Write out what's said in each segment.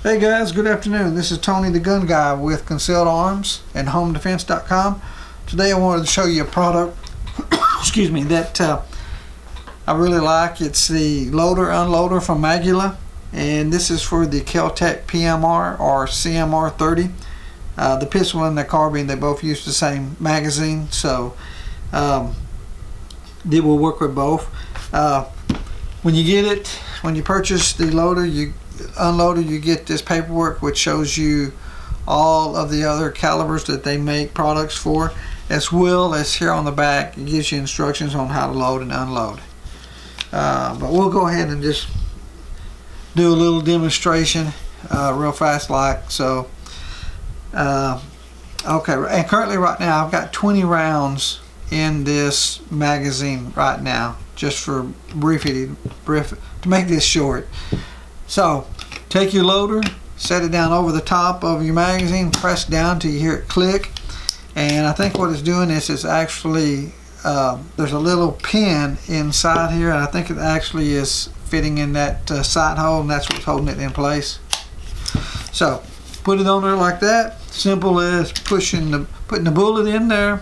Hey guys, good afternoon. This is Tony the Gun Guy with Concealed Arms and HomeDefense.com. Today I wanted to show you a product excuse me, that I really like. It's the loader unloader from Maglula, and this is for the Kel-Tec PMR or CMR-30. The pistol and the carbine, they both use the same magazine, so it will work with both. When you get it, when you purchase the unloader, you get this paperwork which shows you all of the other calibers that they make products for, as well as here on the back it gives you instructions on how to load and unload. But we'll go ahead and just do a little demonstration real fast like so. Okay, and currently right now I've got 20 rounds in this magazine right now, just for brief to make this short. So take your loader, set it down over the top of your magazine, press down till you hear it click, and I think what it's doing is it's actually there's a little pin inside here, and I think it actually is fitting in that sight hole, and that's what's holding it in place. So put it on there like that. Simple as putting the bullet in there,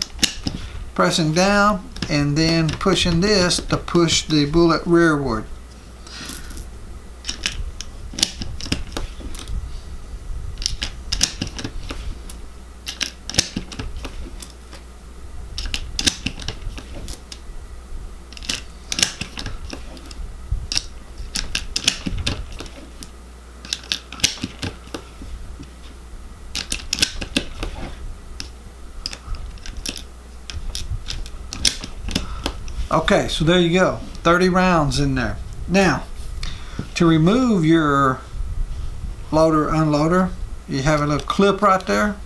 pressing down, and then pushing this to push the bullet rearward. Okay, so there you go, 30 rounds in there. Now, to remove your loader unloader, you have a little clip right there.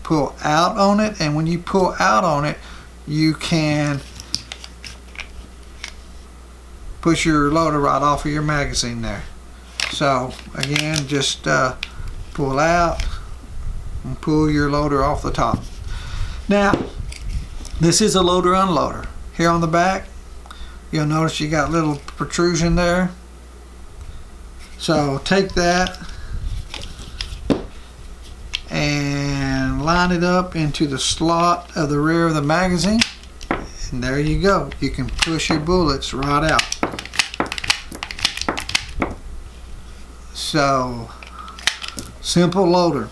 Pull out on it, and when you pull out on it, you can push your loader right off of your magazine there. So again, just pull out and pull your loader off the top. Now, this is a loader unloader. Here on the back, you'll notice you got a little protrusion there. So take that and line it up into the slot of the rear of the magazine, and there you go. You can push your bullets right out. So simple loader.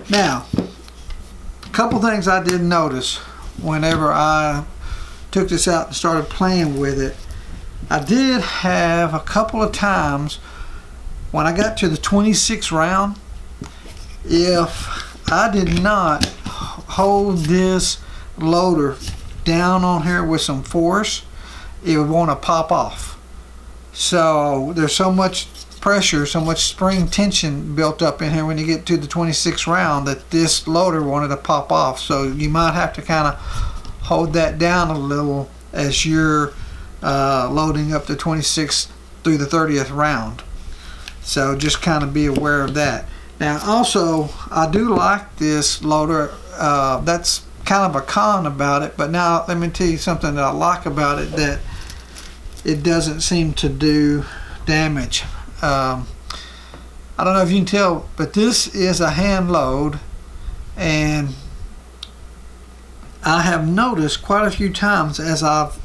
Now, a couple things I did notice whenever I took this out and started playing with it. I did have a couple of times when I got to the 26th round, if I did not hold this loader down on here with some force, it would want to pop off. So there's so much pressure, so much spring tension built up in here when you get to the 26th round that this loader wanted to pop off. So you might have to kind of hold that down a little as you're loading up the 26th through the 30th round. So just kind of be aware of that. Now also, I do like this loader. That's kind of a con about it, but now let me tell you something that I like about it, that it doesn't seem to do damage. I don't know if you can tell, but this is a hand load, and I have noticed quite a few times as I've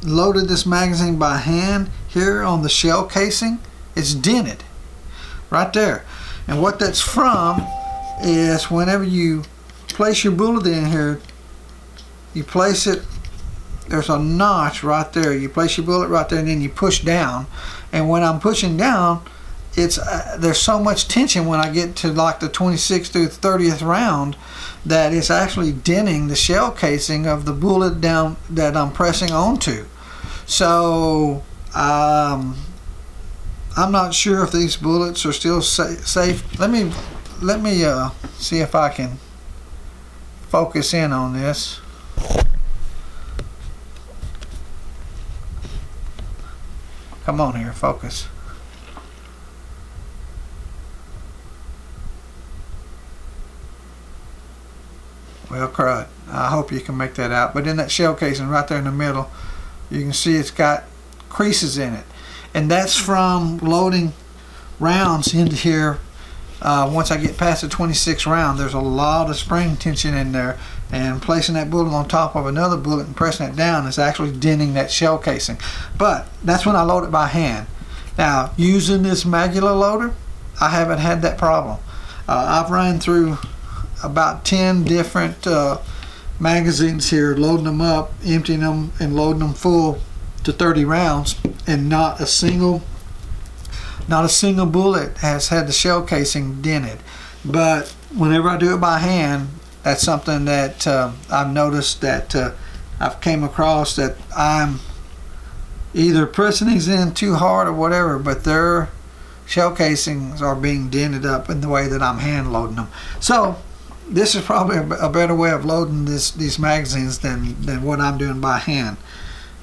loaded this magazine by hand, here on the shell casing, it's dented right there. And what that's from is whenever you place your bullet in here, you place it, there's a notch right there. You place your bullet right there, and then you push down. And when I'm pushing down, it's there's so much tension when I get to like the 26th through the 30th round that it's actually denting the shell casing of the bullet down that I'm pressing onto. So I'm not sure if these bullets are still safe. Let me see if I can focus in on this. Come on here, focus. Well, crud. I hope you can make that out. But in that shell casing right there in the middle, you can see it's got creases in it. And that's from loading rounds into here once I get past the 26th round, there's a lot of spring tension in there, and placing that bullet on top of another bullet and pressing it down is actually denting that shell casing. But that's when I load it by hand. Now, using this Maglula loader, I haven't had that problem. I've run through about 10 different magazines here, loading them up, emptying them, and loading them full to 30 rounds, and not a single bullet has had the shell casing dented. But whenever I do it by hand, that's something that I've noticed that I've came across, that I'm either pressing these in too hard or whatever, but their shell casings are being dented up in the way that I'm hand loading them. So this is probably a better way of loading these magazines than what I'm doing by hand.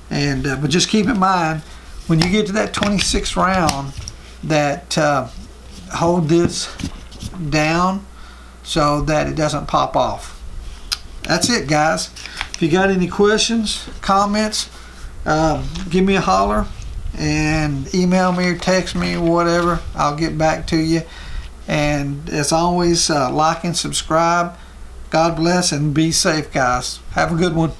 And but just keep in mind, when you get to that 26th round, that hold this down so that it doesn't pop off. That's it, guys. If you got any questions, comments, give me a holler and email me or text me, whatever. I'll get back to you. And as always, like and subscribe. God bless and be safe, guys. Have a good one.